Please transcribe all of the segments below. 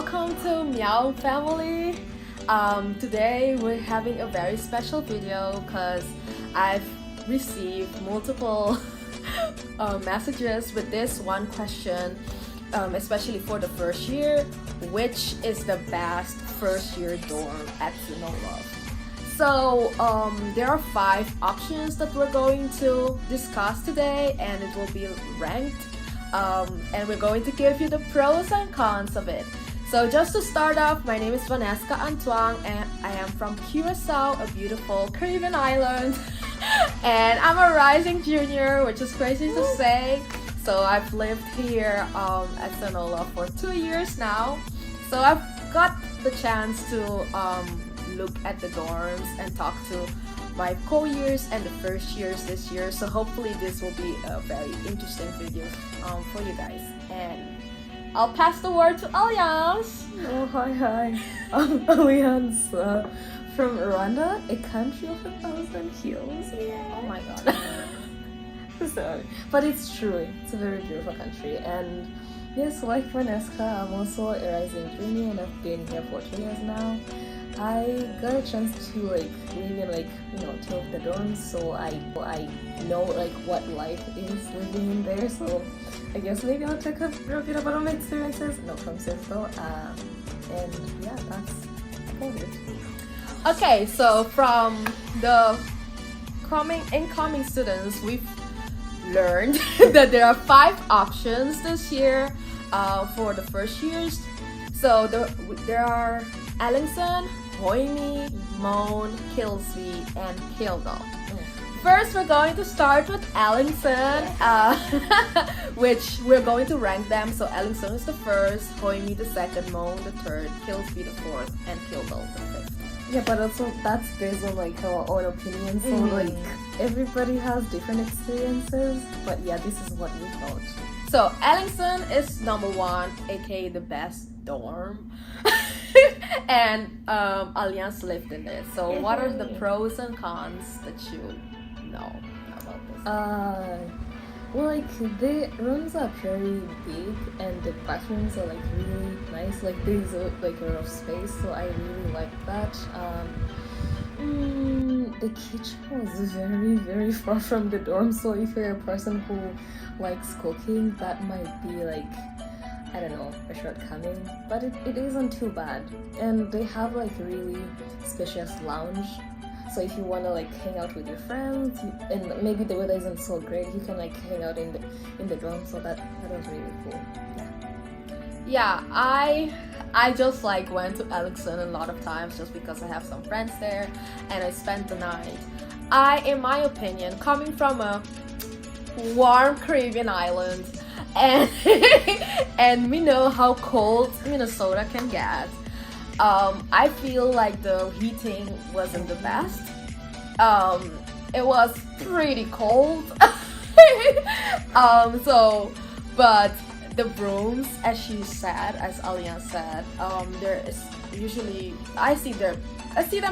welcome to Meow Family. Today we're having a very special video because I've received multiple messages with this one question, especially for the first year, which is the best first year dorm at Olaf. So there are 5 options that we're going to discuss today, and it will be ranked, and we're going to give you the pros and cons of it. So just to start off, my name is Vanessa Antoine and I am from Curacao, a beautiful Caribbean island. And I'm a rising junior, which is crazy to say. So I've lived here at St. Olaf for 2 years now. So I've got the chance to look at the dorms and talk to my co-years and the first years this year. So hopefully this will be a very interesting video for you guys. And I'll pass the word to Alliance. Oh, hi. I'm Alliance from Rwanda, a country of 1,000 hills. Yeah. Oh my god. Sorry. But it's true. It's a very beautiful country. And yes, like Vanessa, I'm also a rising junior and I've been here for 2 years now. I got a chance to live in 2 of the dorms, so I know what life is living in there. So I guess maybe I'll talk a little bit about my experiences. No promises though. And yeah, that's about it. Okay, so from the incoming students, we've learned that there are 5 options this year for the first years. So there are Ellingson, Hoyme, Mohn, Kittelsby, and Kildahl. First, we're going to start with Ellingson, which we're going to rank them. So Ellingson is the first, Hoyme the second, Mohn the third, Kittelsby the fourth, and Kildahl the fifth. Yeah, but also that's based on our own opinion. So everybody has different experiences. But yeah, this is what we thought. So Ellingson is number 1, aka the best dorm. And Alliance lived in it. So what are the pros and cons that you know about this? Well, the rooms are very big and the bathrooms are really nice. There's a lot of space, so I really like that. The kitchen was very, very far from the dorm, so if you're a person who likes cooking, that might be I don't know, a shortcoming, but it isn't too bad. And they have really spacious lounge, so if you want to hang out with your friends and maybe the weather isn't so great, you can hang out in the dorm. So that was really cool. Yeah, I just went to Ellingson a lot of times just because I have some friends there and I spent the night. In my opinion, coming from a warm Caribbean island, and and we know how cold Minnesota can get, I feel the heating wasn't the best. It was pretty cold. But the rooms, as Alliance said, there is usually I see them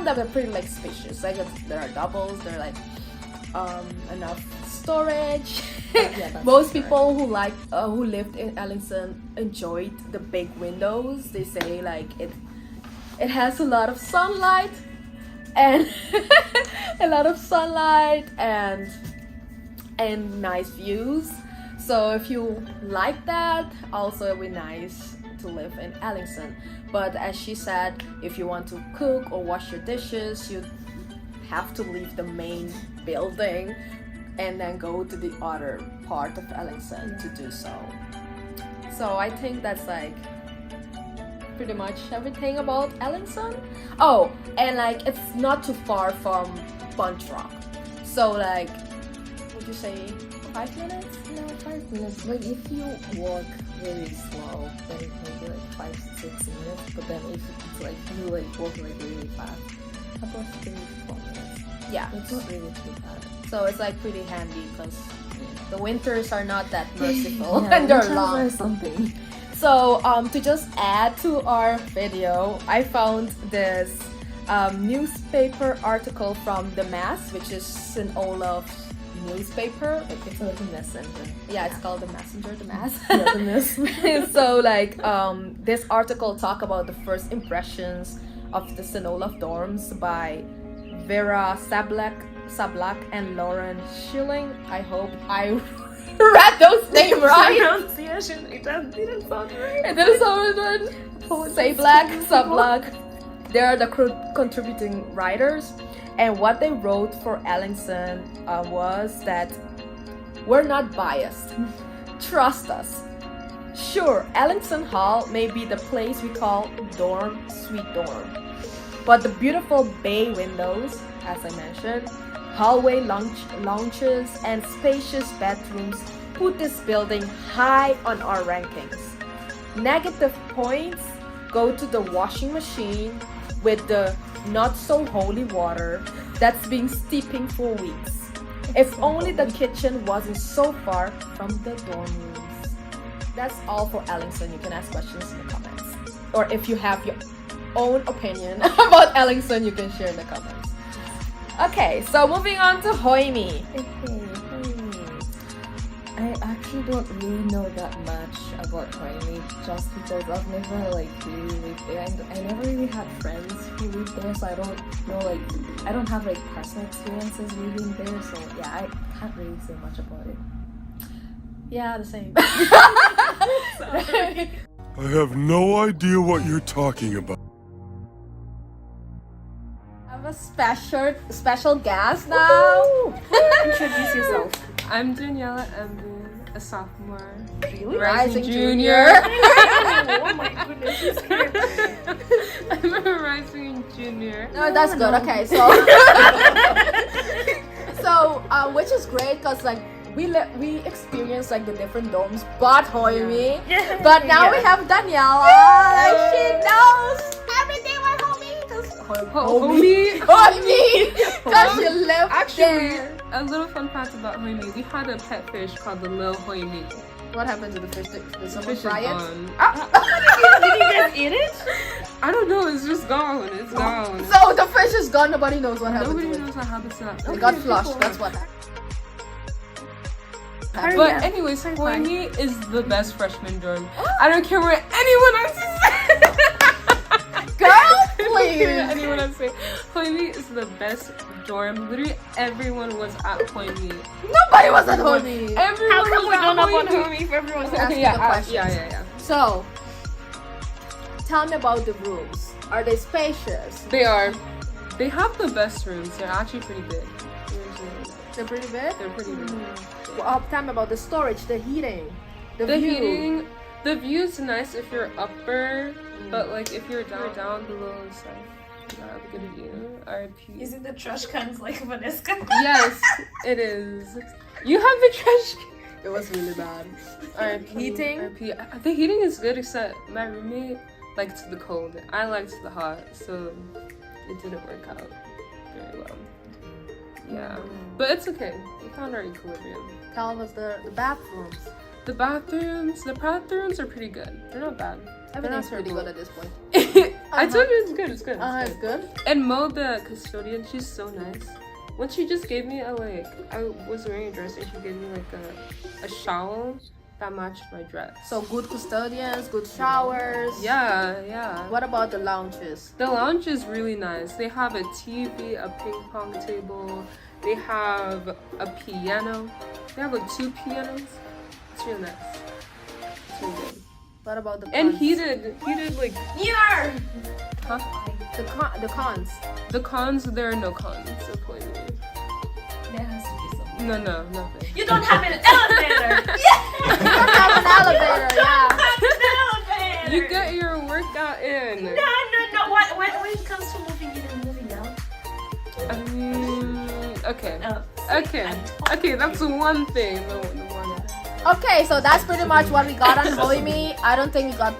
that they're pretty spacious. There are doubles, there are enough storage. Most people who lived in Ellingson enjoyed the big windows. They say it has a lot of sunlight and and nice views. So if you like that, also it'll be nice to live in Ellingson. But as she said, if you want to cook or wash your dishes, you have to leave the main building and then go to the other part of Ellingson to do so. So I think that's pretty much everything about Ellingson. Oh, and it's not too far from Bunch Rock. So would you say 5 minutes? No, 5 minutes. If you walk really slow, then it may be 5-6 minutes. But then if it's you walk really fast, about 3-4 minutes. Yeah, it's not really too bad. So it's pretty handy because the winters are not that merciful and they're long. Or something. So to just add to our video, I found this newspaper article from the Mass, which is St. Olaf's newspaper. It's like a messenger. Yeah, it's called the Messenger, the Mass. Yeah, the messenger. So like this article talk about the first impressions of the St. Olaf dorms by Vera Sablak and Lauren Schilling. I hope I read those names right. Pronunciation, it didn't sound right. It didn't sound right. Sablak. They are the contributing writers, and what they wrote for Ellingson was that we're not biased. Trust us. Sure, Ellingson Hall may be the place we call dorm, sweet dorm, but the beautiful bay windows, as I mentioned, hallway lounges, and spacious bedrooms put this building high on our rankings. Negative points go to the washing machine with the not so holy water that's been steeping for weeks. If only the kitchen wasn't so far from the dorm rooms. That's all for Ellingson. You can ask questions in the comments. Or if you have your own opinion about Ellingson, you can share in the comments. Okay, so moving on to Hoyme. I actually don't really know that much about Hoyme just because I've never like really lived there. I never really had friends who lived there, so I don't know I don't have like personal experiences living there. So yeah, I can't really say much about it. Yeah, the same. I have no idea what you're talking about. I have a special guest now. Introduce yourself. I'm Daniella Embu, a sophomore. Really? Rising junior. Oh my goodness, she's crazy. I'm a rising junior. No, that's good. Okay, so which is great because like we experience like the different dorms, but Hoyme. But now we have Daniella. Like, she knows everything about Hoyme. Because she lived Actually, there. a little fun fact about Hoyme. We had a pet fish called the little Hoyme. What happened to the fish? Did someone Fish is fry it? gone. Did you guys eat it? I don't know. It's just gone. It's gone. So the fish is gone. Nobody knows what happened Nobody to it. knows what happened to that. It got flushed. That's what happened. But anyways, Hoyme is the best freshman dorm. I don't care what anyone else is saying. Girl, please. Anyone else say Hoyme is the best dorm. Literally everyone was at Hoyme. Nobody was at Hoyme. Everyone How come was we don't know at about Hoyme. Hoyme if everyone's Okay, asking? yeah, questions. Yeah. So, tell me about the rooms. Are they spacious? They are. They have the best rooms. They're actually pretty big. They're pretty big? They're pretty big. Well, tell me about the storage, the heating, the view. Heating, the view's nice if you're upper, but like if you're down below, it's like you don't have a good view. RIP. Is it the trash cans like Vanessa? Yes, it is. You have the trash. It was really bad. RIP. Heating? RIP. The heating is good, except my roommate liked the cold. I liked the hot, so it didn't work out very well. Yeah, but it's okay. We found our equilibrium. Tell us the bathrooms. The bathrooms are pretty good. They're not bad. Everything's pretty good at this point. I told you it's good. It's good. It's good. And Mo, the custodian, she's so nice. When she just gave me I was wearing a dress and she gave me like a shawl that matched my dress. So good custodians, good showers. Yeah. What about the lounges? The lounge is really nice. They have a TV, a ping pong table. They have a piano. They have like 2 pianos. It's really nice. It's really good. What about the cons? And heated like Neither! huh? The cons. The cons, there are no cons. There has to be something. No, nothing. You don't have an elevator! You don't have an elevator, yeah. Elevator! You get your workout in. No. When it comes to moving in and moving out. Okay. Oh, Okay, that's one thing. The one. Okay, so that's pretty much what we got on Hoyme. I don't think we got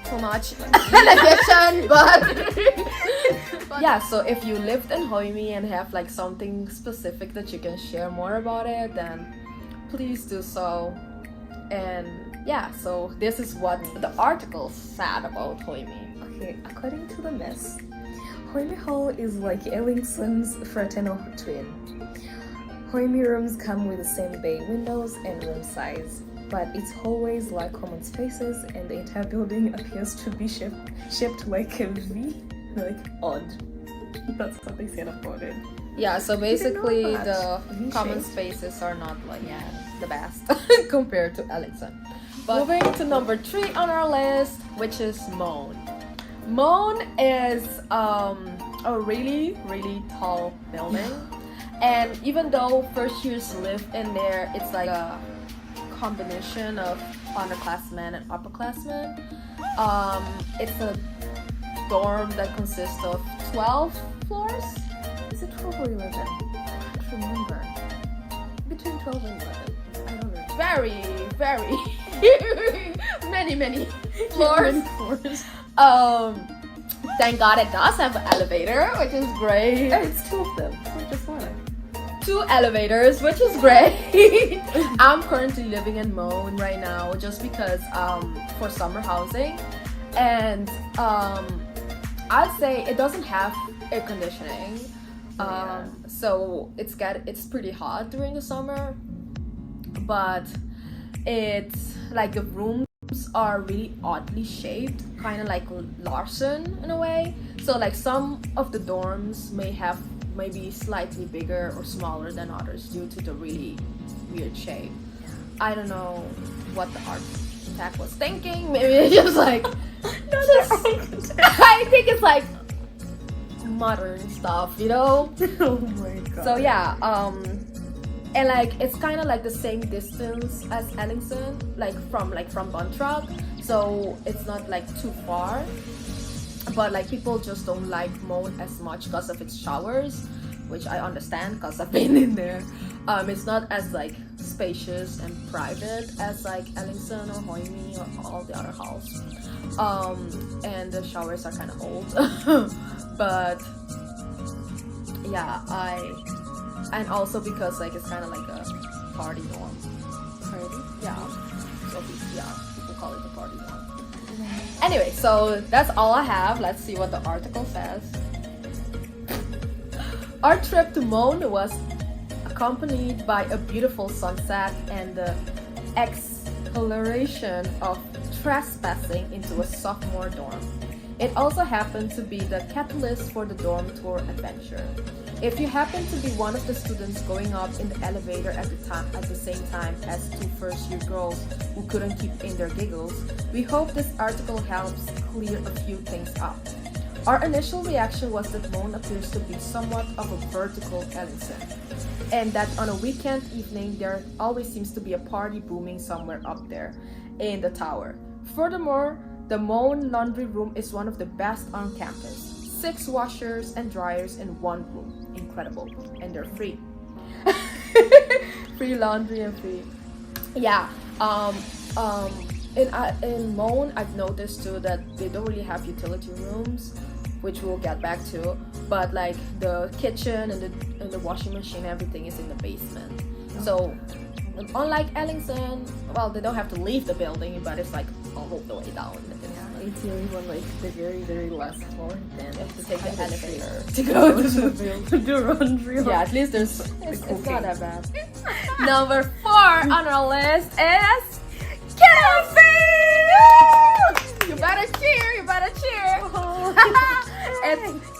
too much in addition, but yeah, so if you lived in Hoyme and have like something specific that you can share more about it, then please do so. And yeah, so this is what the article said about Hoyme. okay, according to the mess, Hoymi Hall is like Ellingson's fraternal twin. Hoymi rooms come with the same bay windows and room size, but it's always like common spaces, and the entire building appears to be shaped like a V, like odd. That's what they said about it. Yeah, so basically the V-shaped. common spaces are not like the best compared to Ellingson. But moving to number 3 on our list, which is Mohn. Mohn is a really tall building, and even though first years live in there, it's like a combination of underclassmen and upperclassmen. It's a dorm that consists of 12 floors. Is it 12 or 11? I can't remember. Between 12 and 11. I don't know. Very many floors. Thank God it does have an elevator, which is great. Yeah, it's 2 of them. It's not just one. 2 elevators, which is great. I'm currently living in Mohn right now just because for summer housing, and I'd say it doesn't have air conditioning. So it's pretty hot during the summer, but it's like the rooms are really oddly shaped, kind of like Larson in a way. So like some of the dorms may have maybe slightly bigger or smaller than others due to the really weird shape. I don't know what the architect was thinking. Maybe it's just like I think it's like modern stuff, you know. Oh my god. So yeah, and like it's kind of like the same distance as Ellingson, like from Buntrug, so it's not like too far. But like people just don't like Mohn as much because of its showers, which I understand because I've been in there. It's not as like spacious and private as like Ellingson or Hoyme or all the other halls. And the showers are kind of old. But yeah, and also because like it's kind of like a party dorm. Party? Yeah. So people call it a party dorm. Anyway, so that's all I have. Let's see what the article says. Our trip to Mohn was accompanied by a beautiful sunset and the exploration of trespassing into a sophomore dorm. It also happened to be the catalyst for the dorm tour adventure. If you happen to be one of the students going up in the elevator at the same time as 2 first-year girls who couldn't keep in their giggles, we hope this article helps clear a few things up. Our initial reaction was that Mohn appears to be somewhat of a vertical Ellingson, and that on a weekend evening there always seems to be a party booming somewhere up there in the tower. Furthermore, the Mohn laundry room is one of the best on campus. 6 washers and dryers in one room. Incredible. And they're free. Free laundry and free. Yeah. In Mohn, I've noticed too that they don't really have utility rooms, which we'll get back to. But like the kitchen and the washing machine, everything is in the basement. So unlike Ellingson, well, they don't have to leave the building, but it's like all the way down. It's the only one like the very last floor. Then You have to take the elevator to go to the building to do laundry. Yeah, at least it's not that bad. Number 4 on our list is Kittelsby! You better cheer!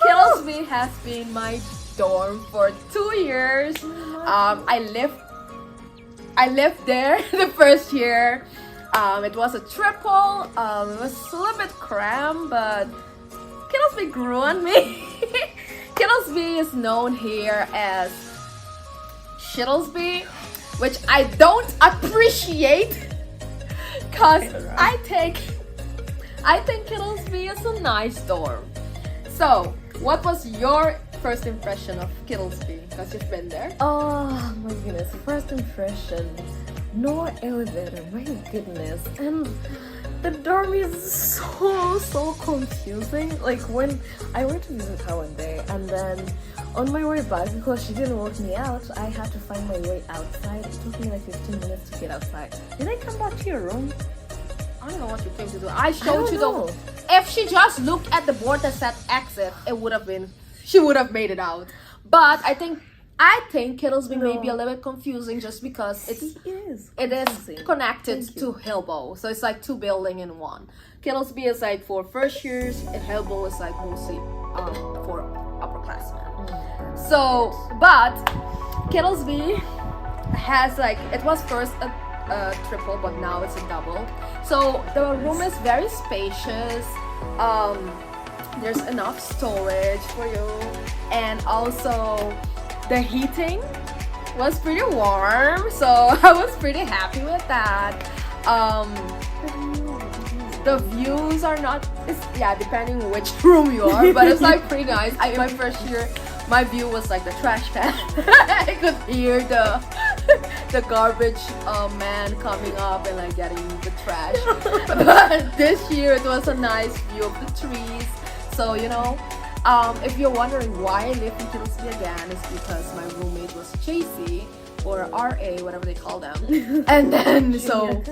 Kittelsby has been my dorm for 2 years. I lived there the first year. It was a triple. It was a little bit cramped, but Kittelsby grew on me. Kittelsby is known here as Shittlesby, which I don't appreciate, cause I think Kittelsby is a nice dorm. So, what was your first impression of Kittelsby? Because you've been there. Oh my goodness, first impression. No elevator, my goodness. And the dorm is so confusing. Like when I went to visit her one day, and then on my way back, because she didn't work me out, I had to find my way outside. It took me like 15 minutes to get outside. Did I come back to your room? I don't know what you came to do. I showed you the. If she just looked at the board that said exit, she would have made it out. But I think I think Kittelsby may be a little bit confusing just because it is connected to Hillbow, so it's like two buildings in one. Kittlesby is like for first years, and Hillbow is like mostly for upperclassmen. So, but Kittlesby has like, it was first a triple, but now it's a double. So the room is very spacious. There's enough storage for you, and also the heating was pretty warm, so I was pretty happy with that. The views are not, depending which room you are, but it's like pretty nice. My first year, my view was like the trash can. I could hear the garbage man coming up and like getting the trash. But this year it was a nice view of the trees. So, you know, if you're wondering why I lived in Kittelsby again, it's because my roommate was JC, or RA, whatever they call them. And then, so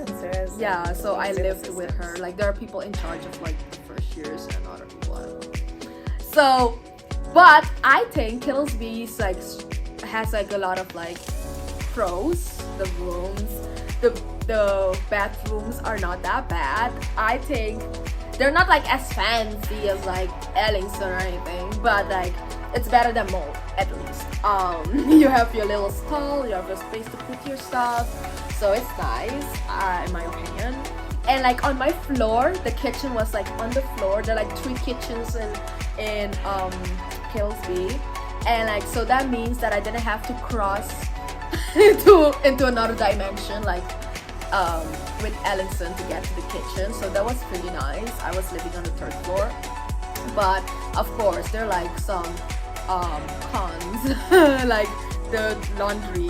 I lived with her. Like, there are people in charge of like the first years and other people, I don't know. So, but I think Kittelsby has like a lot of like pros. The rooms, the bathrooms are not that bad. I think they're not like as fancy as like Ellingson or anything, but like it's better than Mohn at least. You have your little stall, you have a space to put your stuff, so it's nice, in my opinion. And like on my floor, the kitchen was like on the floor. There are like 3 kitchens in Kittelsby, and like so that means that I didn't have to cross into another dimension like with Ellingson to get to the kitchen, so that was pretty nice. I was living on the 3rd floor, but of course there are like some cons. Like the laundry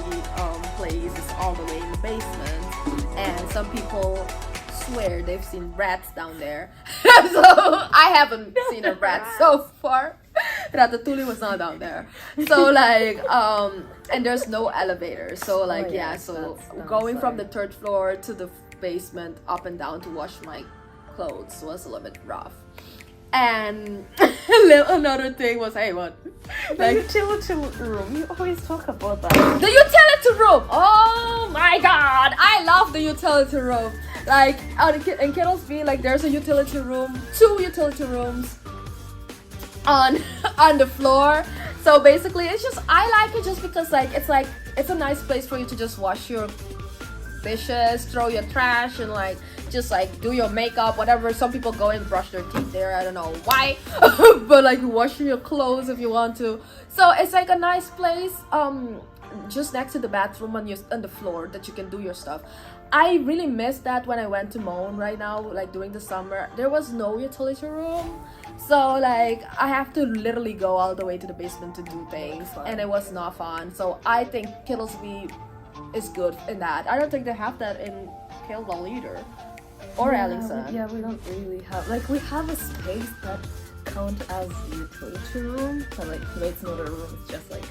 place is all the way in the basement, and some people swear they've seen rats down there. So I haven't seen a rat so far. Ratatouille was not down there. So like and there's no elevator, so like so going from the 3rd floor to the basement up and down to wash my clothes was a little bit rough. And another thing was, hey, what? The utility room. You always talk about that. The utility room! Oh my god! I love the utility room. Like in Kittelsby, like there's a utility room, 2 utility rooms on the floor. So basically, it's just, I like it just because like it's a nice place for you to just wash your dishes, throw your trash, and like just like do your makeup, whatever. Some people go and brush their teeth there, I don't know why. But like wash your clothes if you want to. So it's like a nice place just next to the bathroom on the floor that you can do your stuff. I really missed that when I went to Mohn right now, like during the summer. There was no utility room, so like I have to literally go all the way to the basement to do things, and it was not fun. So I think Kittelsby is good in that. I don't think they have that in Kildahl either, or Ellingson. Yeah, we don't really have, like, we have a space that count as utility room, but like it's not a room, it's just like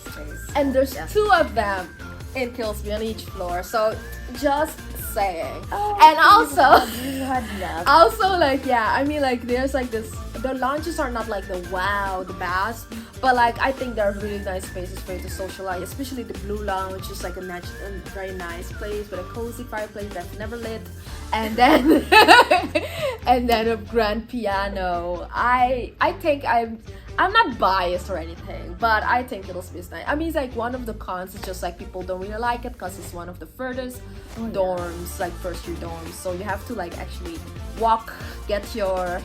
space. And there's 2 of them in Kittelsby on each floor, so just saying. And also like I mean like there's like this, the lounges are not like the best, but like I think they're really nice spaces for you to socialize, especially the blue lounge is like a very nice place with a cozy fireplace that's never lit, and then and then a grand piano. I think I'm not biased or anything, but I think Kittelsby is nice. I mean, it's like one of the cons is just like people don't really like it because it's one of the furthest dorms, like first year dorms. So you have to like actually walk, get your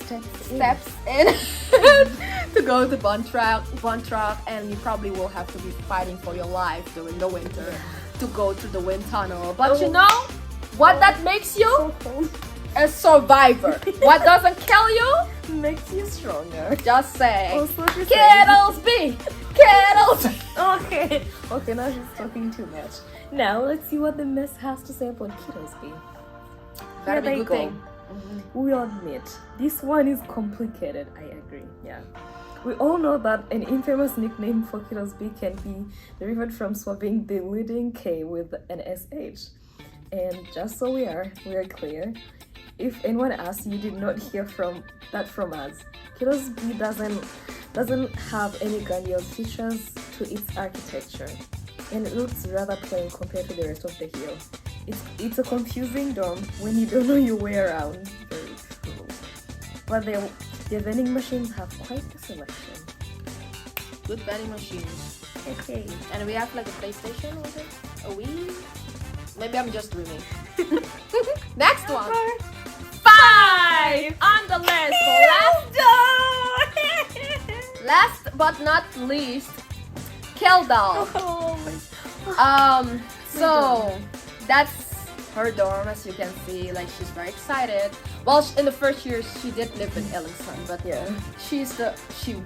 steps in to go to Bontrack, and you probably will have to be fighting for your life during the winter to go through the wind tunnel. But you know what that makes you? A survivor. What doesn't kill you makes you stronger. Just say Kittelsby. Kittelsby. Okay, now she's talking too much. Now let's see what the mess has to say about Kittelsby. Here they go. We'll admit, this one is complicated. I agree. Yeah. We all know that an infamous nickname for Kittelsby can be derived from swapping the leading K with an SH. And just so we are clear, if anyone asks, you did not hear from us. Kittelsby doesn't have any grandiose features to to its architecture, and it looks rather plain compared to the rest of the hill. It's a confusing dorm when you don't know your way around. Very true. But the vending machines have quite a selection. Good vending machines. Okay. And we have like a PlayStation, was it? A Wii? Maybe I'm just dreaming. Next one. 5 on the list. Last but not least, Kildahl. So that's her dorm, as you can see. Like, she's very excited. Well, in the first year she did live in Ellingson, but Yeah. she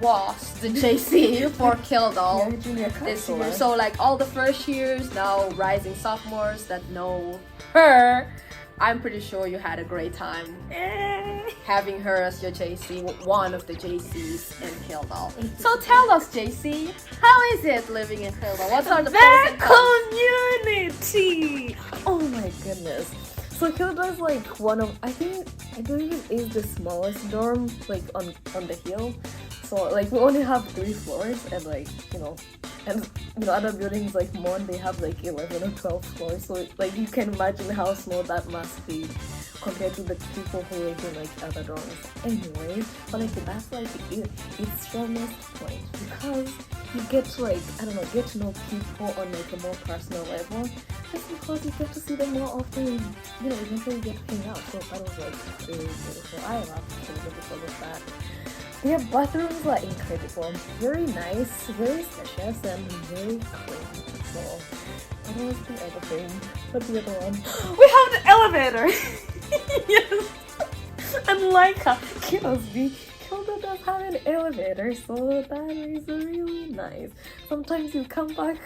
was the JC for Kildahl Yeah, junior this year. counselor. So like all the first years, now rising sophomores that know her, I'm pretty sure you had a great time having her as your JC, one of the JCs in Kildahl. So tell us, JC, how is it living in Kildahl? What are the pros and cons? Community! Oh my goodness. So Kildahl is like one of, I believe it is the smallest dorm, like on the hill. So like we only have 3 floors, and like, other buildings like Mohn, they have like 11 or 12 floors. So like you can imagine how small that must be compared to the people who live in like other dorms. Anyway, but like that's like its strongest point, because you get to like, get to know people on like a more personal level, just because you get to see them more often. Eventually you get to hang out. So that was like really beautiful. I love Kildahl because of that. Their bathrooms are incredible, very nice, very spacious, and very clean. So, what was the other thing? What's the other one? We have the elevator! Yes! And like Kittelsby, Kildahl does have an elevator, so that is really nice. Sometimes you come back,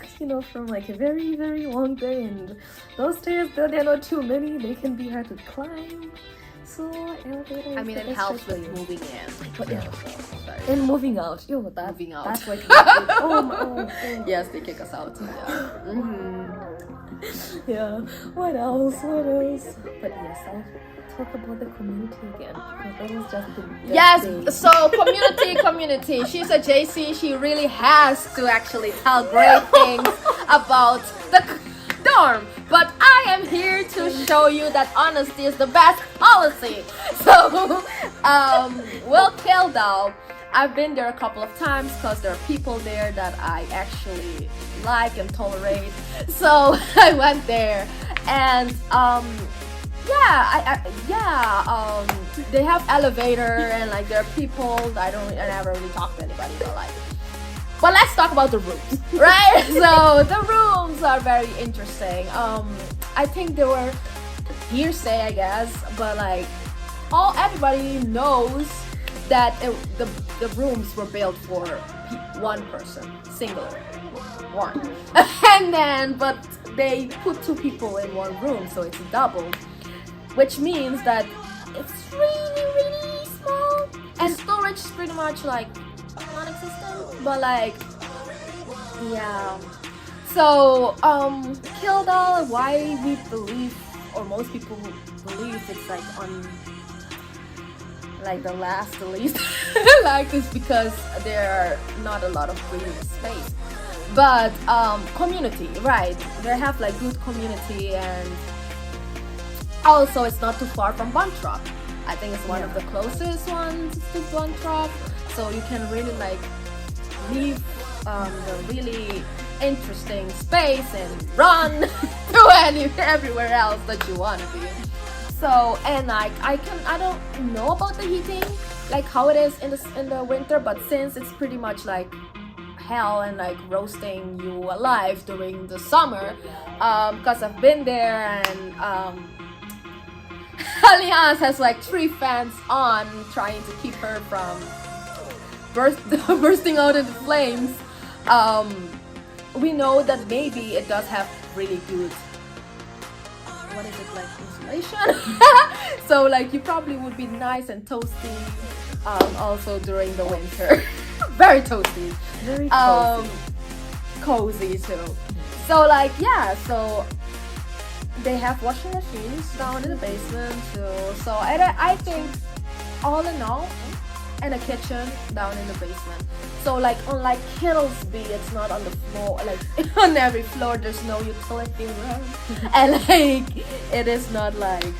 from like a very, very long day, and those stairs, though they're not too many, they can be hard to climb. So elevator. I mean, it helps with moving in. But yeah. Sorry. And moving out. Moving out. That's like oh. Yes, they kick us out. Yeah. Yeah. What else? But yes, I'll talk about the community again, because that was just the best Yes, day. so community. She's a JC. She really has to actually tell great things about the dorm. But I am here to show you that honesty is the best policy. So, Kildahl, I've been there a couple of times because there are people there that I actually like and tolerate. So I went there, and they have elevator, and like there are people that I never really talk to anybody, but let's talk about the rooms, right? So the rooms are very interesting. I think they were hearsay, I guess, but like everybody knows that the rooms were built for one person, singular, one, but they put 2 people in one room, so it's a double, which means that it's really, really small, and storage is pretty much like non-existent, but like, yeah. So Kildahl, why we believe, or most people believe it's like on like the least like, is because there are not a lot of breathing space, but community, right? They have like good community, and also it's not too far from Buntrop. I think it's one of the closest ones to Buntrop, so you can really like leave the really interesting space and run to everywhere else that you want to be. So, and like I don't know about the heating, like how it is in the winter, but since it's pretty much like hell and like roasting you alive during the summer, because I've been there, and Allianz has like 3 fans on, trying to keep her from bursting out into flames. We know that maybe it does have really good, what is it, like insulation? So like you probably would be nice and toasty also during the winter. Very toasty. Very cozy. Cozy too. So like, yeah, so they have washing machines down in the basement too. So I think all in all, and a kitchen down in the basement. So like unlike Kittelsby, it's not on the floor. Like on every floor, there's no utility room, and like it is not like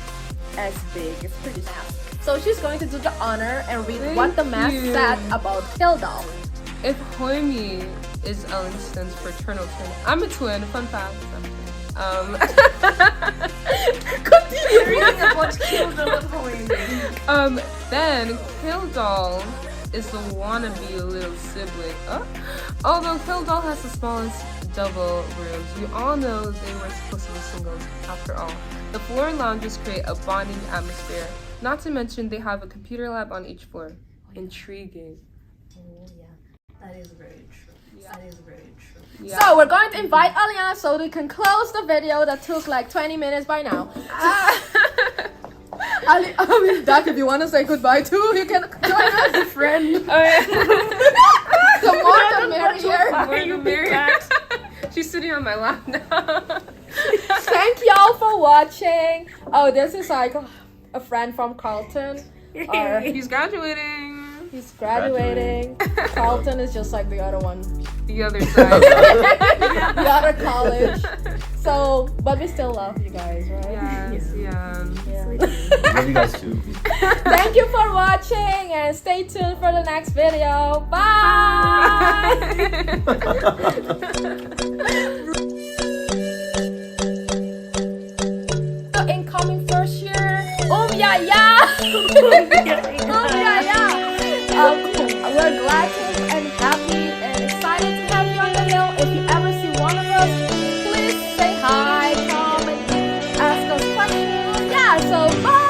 as big. It's pretty small. So she's going to do the honor and read what the mask said about Kildahl. If Hoyme is Ellingston's fraternal twin, I'm a twin. Fun fact. Continue reading about Killdal and Hoyme. Then Kildahl is the wannabe little sibling. Although Kildahl has the smallest double rooms, we all know they were supposed to be singles after all. The floor lounges create a bonding atmosphere. Not to mention they have a computer lab on each floor. Intriguing. Oh yeah, that is very true. Yeah. That is very true. Yeah. So we're going to invite Aliana so we can close the video that took like 20 minutes by now. Doc, if you want to say goodbye too, you can join us as a friend. The more the merrier. Are you married? She's sitting on my lap now. Thank y'all for watching. Oh, this is like a friend from Carlton. He's graduating. He's graduating. Carlton is just like the other one. The other side. The other college. So, but we still love you guys, right? Yes, yeah. Love you guys too. Thank you for watching and stay tuned for the next video. Bye! Incoming first year. Yeah, yeah. We're glad to and happy and excited to have you on the hill. If you ever see one of us, please say hi, come and ask us questions. Yeah, so bye.